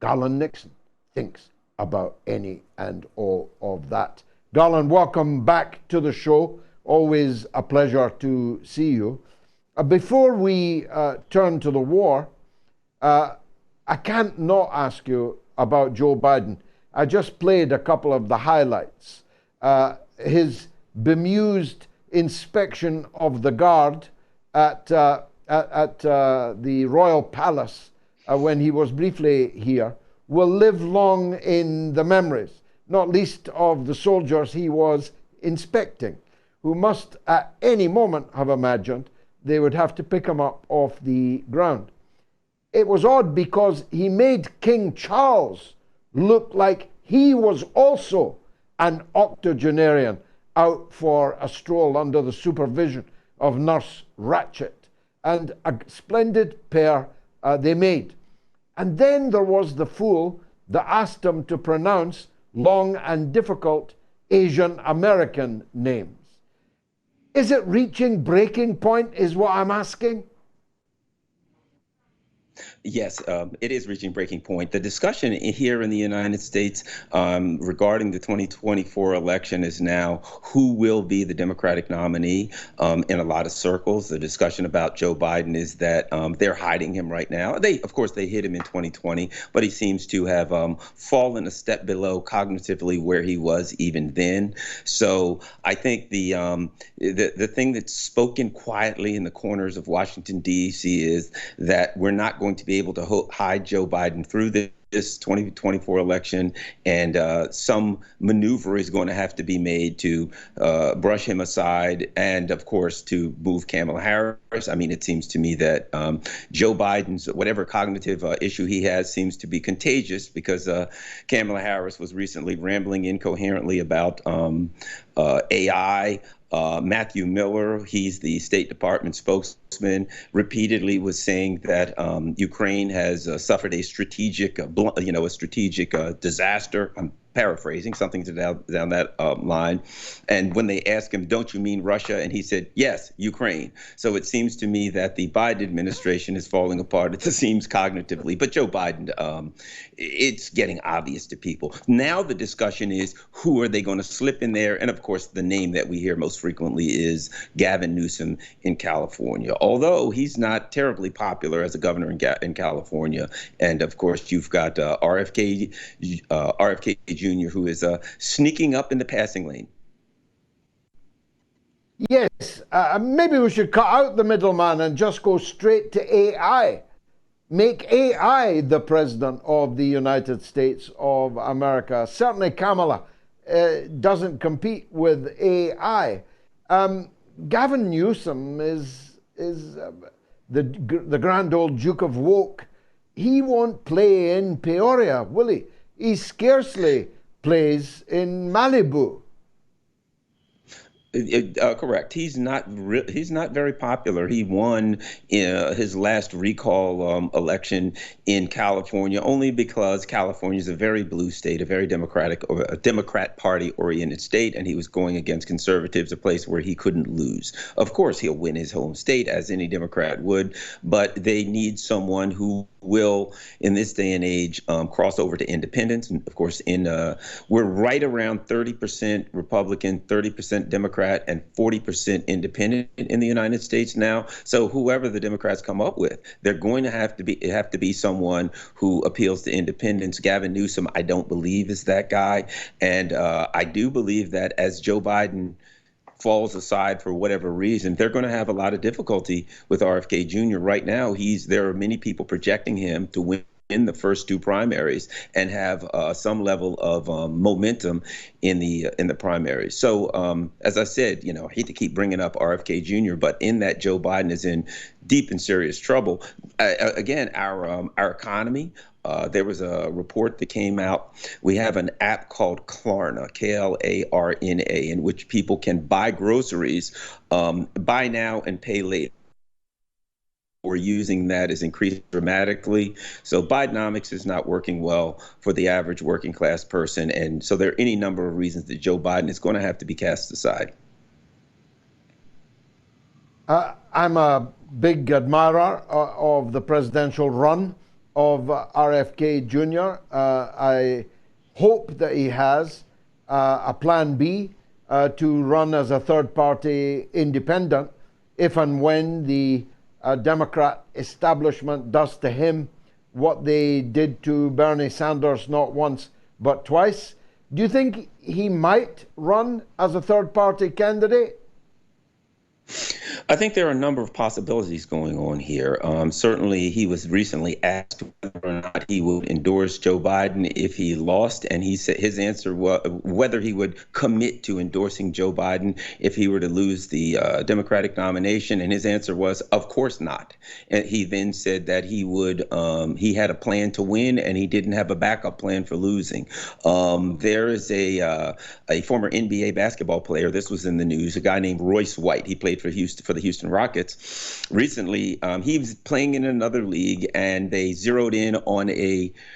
Garland Nixon thinks about any and all of that. Garland, welcome back to the show. Always a pleasure to see you. Before we turn to the war, I can't not ask you about Joe Biden. I just played a couple of the highlights. His bemused inspection of the guard at the Royal Palace when he was briefly here will live long in the memories, not least of the soldiers he was inspecting, who must at any moment have imagined they would have to pick him up off the ground. It was odd because he made King Charles look like he was also an octogenarian out for a stroll under the supervision of Nurse Ratched, and a splendid pair they made. And then there was the fool that asked him to pronounce long and difficult Asian American names. Is it reaching breaking point, is what I'm asking? Yes, it is reaching breaking point. The discussion here in the United States regarding the 2024 election is now who will be the Democratic nominee. In a lot of circles, the discussion about Joe Biden is that they're hiding him right now. Of course, they hid him in 2020, but he seems to have fallen a step below cognitively where he was even then. So I think the thing that's spoken quietly in the corners of Washington, D.C. is that we're not going to be able to hide Joe Biden through this 2024 election, and some maneuver is going to have to be made to brush him aside, and of course to move Kamala Harris. I mean, it seems to me that Joe Biden's whatever cognitive issue he has seems to be contagious, because Kamala Harris was recently rambling incoherently about AI. Matthew Miller, he's the State Department spokesman, repeatedly was saying that Ukraine has suffered a strategic disaster. I'm paraphrasing, something down that line. And when they asked him, don't you mean Russia? And he said, yes, Ukraine. So it seems to me that the Biden administration is falling apart at the seams cognitively. But Joe Biden, it's getting obvious to people. Now the discussion is, who are they going to slip in there? And of course, the name that we hear most frequently is Gavin Newsom in California, although he's not terribly popular as a governor in California. And of course, you've got RFK Jr., who is sneaking up in the passing lane. Yes, maybe we should cut out the middleman and just go straight to AI. Make AI the president of the United States of America. Certainly Kamala doesn't compete with AI. Gavin Newsom is the grand old Duke of Woke. He won't play in Peoria, will he? He scarcely plays in Malibu. Correct. He's not very popular. He won his last recall election in California only because California is a very blue state, a very Democratic or a Democrat Party oriented state, and he was going against conservatives, a place where he couldn't lose. Of course, he'll win his home state, as any Democrat would, but they need someone who will, in this day and age, cross over to independence. And of course, we're right around 30% Republican, 30% Democrat, and 40% independent in the United States now. So whoever the Democrats come up with, they're going to have to be someone who appeals to independence. Gavin Newsom, I don't believe, is that guy. And I do believe that as Joe Biden falls aside for whatever reason, they're going to have a lot of difficulty with RFK Jr. Right now, there are many people projecting him to win in the first two primaries and have some level of momentum in the primaries. So as I said, I hate to keep bringing up RFK Jr., but in that Joe Biden is in deep and serious trouble. Again, our economy. There was a report that came out. We have an app called Klarna, Klarna, in which people can buy groceries, buy now and pay later. We're using that is increased dramatically. So Bidenomics is not working well for the average working class person. And so there are any number of reasons that Joe Biden is going to have to be cast aside. I'm a big admirer of the presidential run of RFK Jr. I hope that he has a plan B to run as a third-party independent if and when the Democrat establishment does to him what they did to Bernie Sanders not once but twice. Do you think he might run as a third-party candidate? I think there are a number of possibilities going on here. Certainly, he was recently asked whether or not he would endorse Joe Biden if he lost, and he said his answer was whether he would commit to endorsing Joe Biden if he were to lose the Democratic nomination, and his answer was, of course not. And he then said that he would, he had a plan to win, and he didn't have a backup plan for losing. There is a former NBA basketball player. This was in the news. A guy named Royce White. He played for the Houston Rockets. Recently, he was playing in another league, and they zeroed in on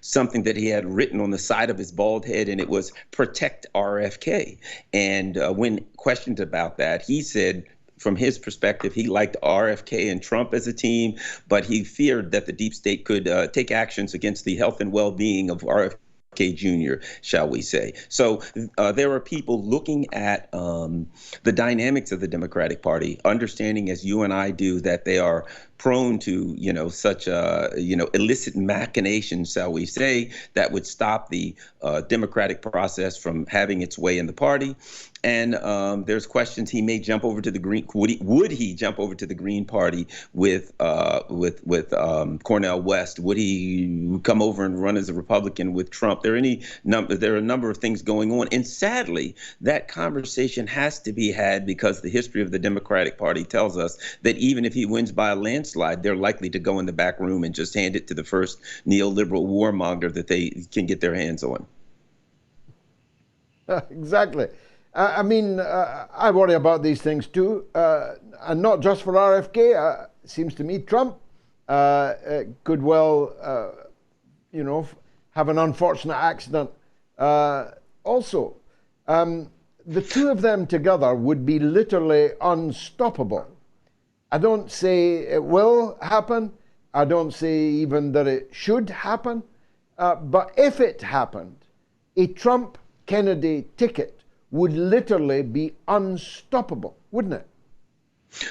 something that he had written on the side of his bald head, and it was "Protect RFK." And when questioned about that, he said, from his perspective, he liked RFK and Trump as a team, but he feared that the deep state could take actions against the health and well-being of RFK Jr., shall we say. So there are people looking at the dynamics of the Democratic Party, understanding, as you and I do, that they are prone to, such illicit machinations, shall we say, that would stop the democratic process from having its way in the party. And there's questions he may jump over to the Green. Would he jump over to the Green Party with Cornel West? Would he come over and run as a Republican with Trump? There are a number of things going on, and sadly, that conversation has to be had because the history of the Democratic Party tells us that even if he wins by a landslide, they're likely to go in the back room and just hand it to the first neoliberal warmonger that they can get their hands on. Exactly. I mean, I worry about these things too, and not just for RFK. It seems to me Trump could well, have an unfortunate accident. Also, the two of them together would be literally unstoppable. I don't say it will happen. I don't say even that it should happen. But if it happened, a Trump-Kennedy ticket would literally be unstoppable, wouldn't it?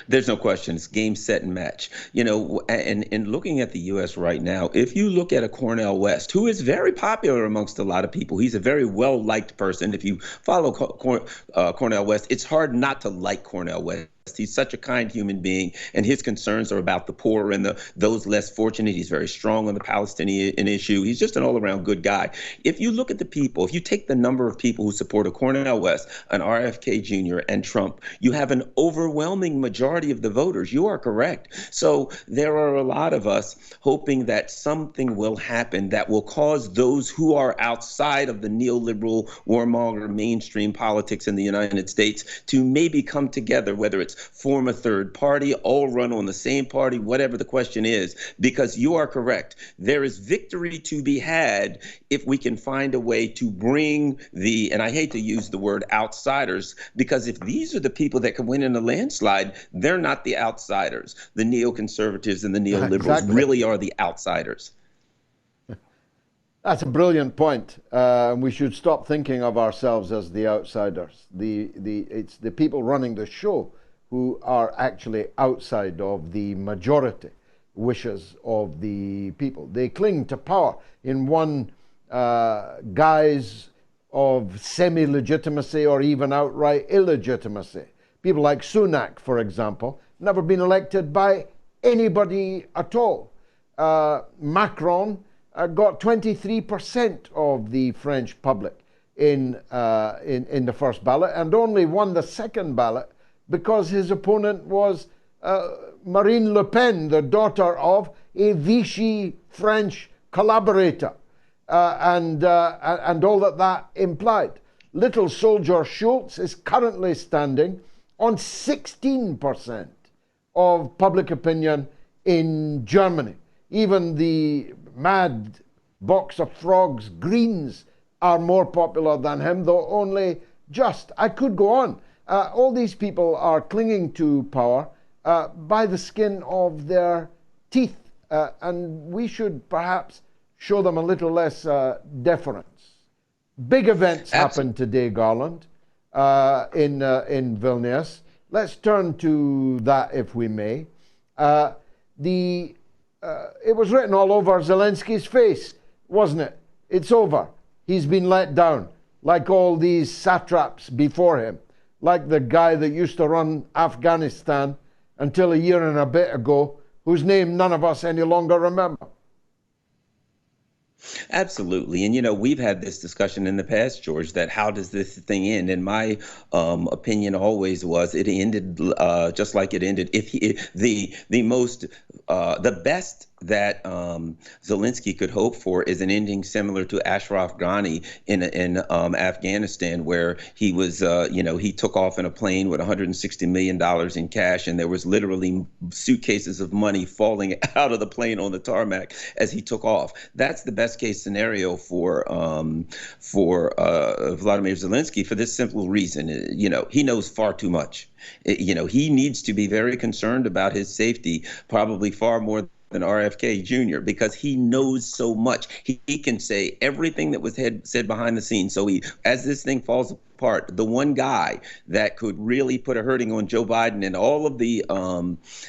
There's no question. It's game, set, and match. And looking at the U.S. right now, if you look at a Cornel West, who is very popular amongst a lot of people, he's a very well-liked person. If you follow Cornel West, it's hard not to like Cornel West. He's such a kind human being, and his concerns are about the poor and those less fortunate. He's very strong on the Palestinian issue. He's just an all-around good guy. If you look at the people, if you take the number of people who support a Cornel West, an RFK Jr., and Trump, you have an overwhelming majority of the voters. You are correct. So there are a lot of us hoping that something will happen that will cause those who are outside of the neoliberal warmonger mainstream politics in the United States to maybe come together, whether it's form a third party, all run on the same party, whatever the question is, because you are correct. There is victory to be had if we can find a way to bring and I hate to use the word outsiders, because if these are the people that can win in a landslide, they're not the outsiders. The neoconservatives and the neoliberals really are the outsiders. That's a brilliant point. We should stop thinking of ourselves as the outsiders. It's the people running the show who are actually outside of the majority wishes of the people. They cling to power in one guise of semi-legitimacy or even outright illegitimacy. People like Sunak, for example, never been elected by anybody at all. Macron got 23% of the French public in the first ballot and only won the second ballot because his opponent was Marine Le Pen, the daughter of a Vichy French collaborator, and all that implied. Little soldier Schulz is currently standing on 16% of public opinion in Germany. Even the mad box of frogs Greens are more popular than him, though only just. I could go on. All these people are clinging to power by the skin of their teeth, and we should perhaps show them a little less deference. Big events happened today, Garland, in Vilnius. Let's turn to that, if we may. It was written all over Zelensky's face, wasn't it? It's over. He's been let down, like all these satraps before him, like the guy that used to run Afghanistan until a year and a bit ago, whose name none of us any longer remember. Absolutely. And, we've had this discussion in the past, George, that how does this thing end? And my opinion always was it ended just like it ended. The best that Zelensky could hope for is an ending similar to Ashraf Ghani in Afghanistan, where he was, he took off in a plane with $160 million in cash, and there was literally suitcases of money falling out of the plane on the tarmac as he took off. That's the best case scenario for Vladimir Zelensky, for this simple reason. He knows far too much. He needs to be very concerned about his safety, probably far more than RFK Jr., because he knows so much. He can say everything that was said behind the scenes. So as this thing falls apart, the one guy that could really put a hurting on Joe Biden and all of the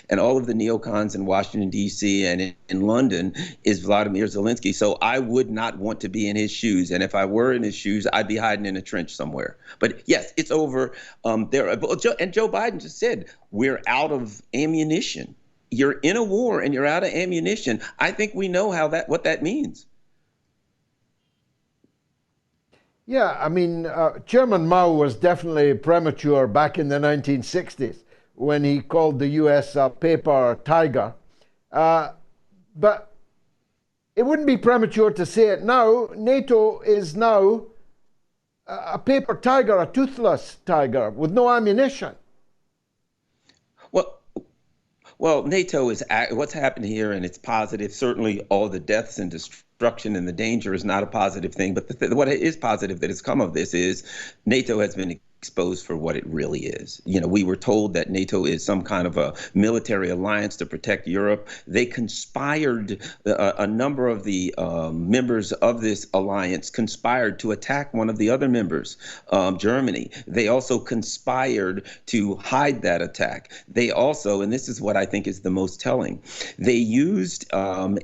neocons in Washington, D.C. and in London is Vladimir Zelensky. So I would not want to be in his shoes. And if I were in his shoes, I'd be hiding in a trench somewhere. But yes, it's over. And Joe Biden just said, we're out of ammunition. You're in a war and you're out of ammunition. I think we know what that means. Yeah, I mean, Chairman Mao was definitely premature back in the 1960s when he called the U.S. a paper tiger. But it wouldn't be premature to say it now. NATO is now a paper tiger, a toothless tiger with no ammunition. Well, NATO is what's happened here, and it's positive. Certainly, all the deaths and destruction and the danger is not a positive thing. But what is positive that has come of this is NATO has been exposed for what it really is. We were told that NATO is some kind of a military alliance to protect Europe. They conspired, a number of the members of this alliance conspired to attack one of the other members, Germany. They also conspired to hide that attack. They also, and this is what I think is the most telling, they used an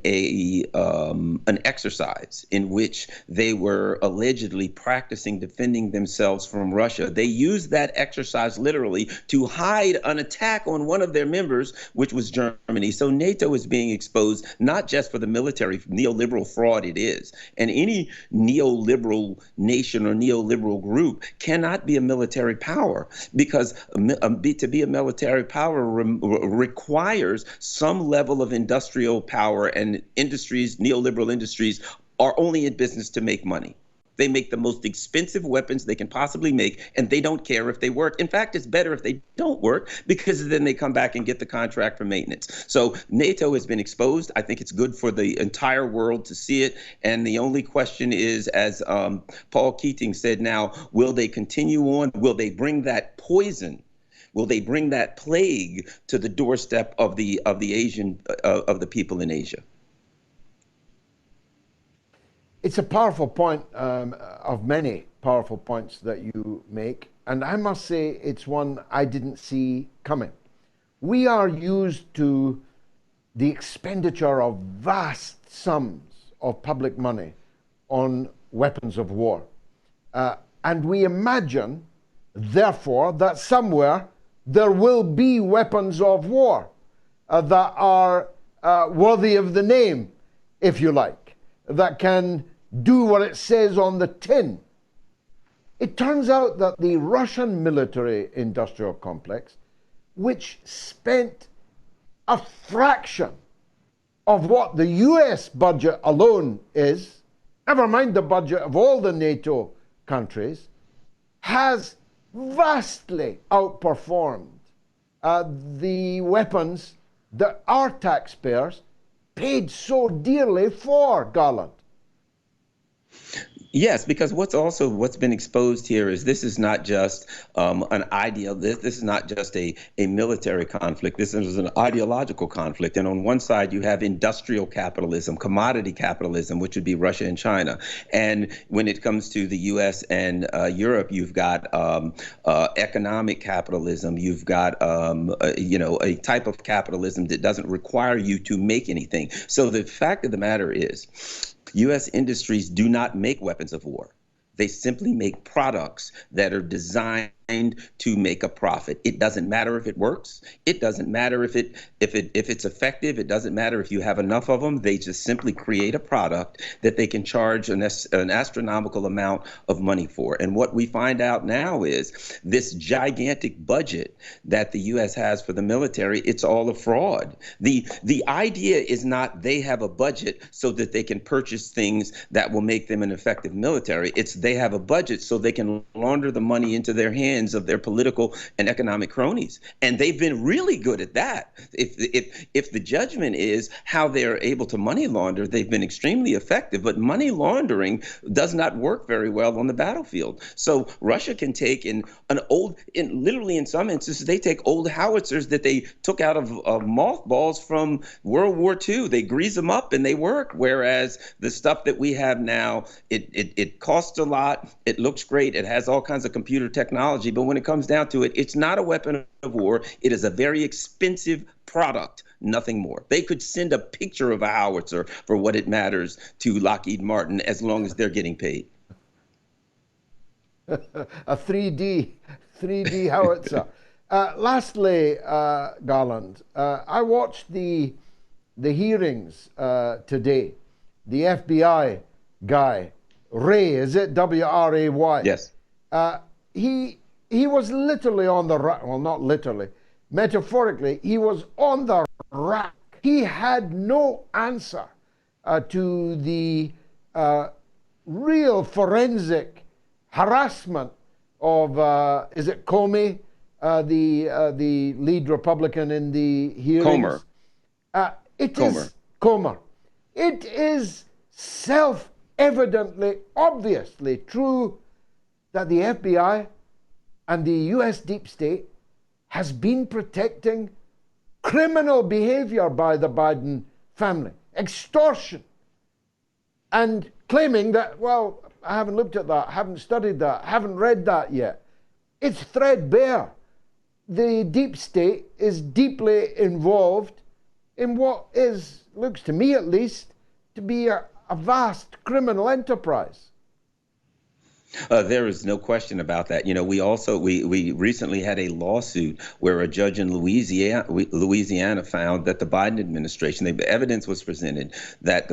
exercise in which they were allegedly practicing defending themselves from Russia. They used that exercise literally to hide an attack on one of their members, which was Germany. So NATO is being exposed not just for the military neoliberal fraud it is. And any neoliberal nation or neoliberal group cannot be a military power, because to be a military power requires some level of industrial power, and neoliberal industries are only in business to make money. They make the most expensive weapons they can possibly make, and they don't care if they work. In fact, it's better if they don't work, because then they come back and get the contract for maintenance. So NATO has been exposed. I think it's good for the entire world to see it. And the only question is, as Paul Keating said now, will they continue on? Will they bring that poison? Will they bring that plague to the doorstep of the people in Asia? It's a powerful point of many powerful points that you make, and I must say it's one I didn't see coming. We are used to the expenditure of vast sums of public money on weapons of war, and we imagine, therefore, that somewhere there will be weapons of war that are worthy of the name, if you like, that can do what it says on the tin. It turns out that the Russian military-industrial complex, which spent a fraction of what the US budget alone is, never mind the budget of all the NATO countries, has vastly outperformed the weapons that our taxpayers paid so dearly for, Garland. Yes, because what's been exposed here is this is not just an ideal. This is not just a military conflict. This is an ideological conflict. And on one side, you have industrial capitalism, commodity capitalism, which would be Russia and China. And when it comes to the U.S. and Europe, you've got economic capitalism. You've got a type of capitalism that doesn't require you to make anything. So the fact of the matter is, U.S. industries do not make weapons of war. They simply make products that are designed to make a profit. It doesn't matter if it works. It doesn't matter if it's effective. It doesn't matter if you have enough of them. They just simply create a product that they can charge an astronomical amount of money for. And what we find out now is this gigantic budget that the U.S. has for the military, it's all a fraud. The idea is not they have a budget so that they can purchase things that will make them an effective military. It's they have a budget so they can launder the money into their hands of their political and economic cronies. And they've been really good at that. If the judgment is how they're able to money launder, they've been extremely effective. But money laundering does not work very well on the battlefield. So Russia can take literally in some instances, they take old howitzers that they took out of mothballs from World War II. They grease them up and they work. Whereas the stuff that we have now, it costs a lot. It looks great. It has all kinds of computer technology. But when it comes down to it, it's not a weapon of war. It is a very expensive product, nothing more. They could send a picture of a howitzer for what it matters to Lockheed Martin as long as they're getting paid. A 3D howitzer. Lastly, Garland, I watched the hearings today. The FBI guy, Ray, is it W-R-A-Y? Yes. He was literally on the rack. Well, not literally, metaphorically, he was on the rack. He had no answer to the real forensic harassment of, is it Comey, the lead Republican in the hearings? Comer. It is self-evidently, obviously true that the FBI and the U.S. deep state has been protecting criminal behavior by the Biden family, extortion, and claiming that, well, I haven't looked at that, haven't studied that, haven't read that yet. It's threadbare. The deep state is deeply involved in what looks to me at least, to be a vast criminal enterprise. There is no question about that. We recently had a lawsuit where a judge in Louisiana found that the Biden administration, the evidence was presented that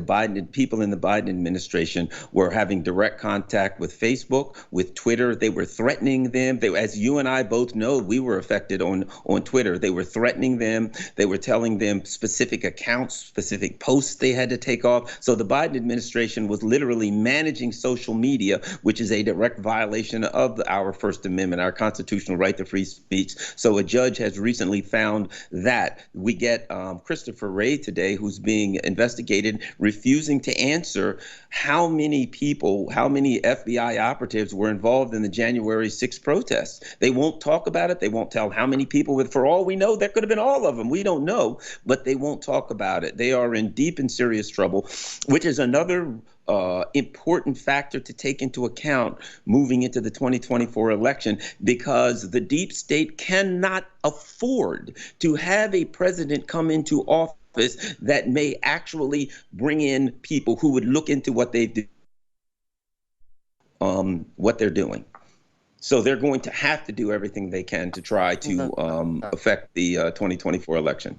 people in the Biden administration were having direct contact with Facebook, with Twitter. They were threatening them. As you and I both know, we were affected on Twitter. They were threatening them. They were telling them specific accounts, specific posts they had to take off. So the Biden administration was literally managing social media, which is a direct violation of our First Amendment, our constitutional right to free speech. So a judge has recently found that. We get Christopher Wray today, who's being investigated, refusing to answer how many FBI operatives were involved in the January 6th protests. They won't talk about it. They won't tell how many people. For all we know, there could have been all of them. We don't know, but they won't talk about it. They are in deep and serious trouble, which is another important factor to take into account moving into the 2024 election, because the deep state cannot afford to have a president come into office that may actually bring in people who would look into what they do, what they're doing. So they're going to have to do everything they can to try to affect the 2024 election.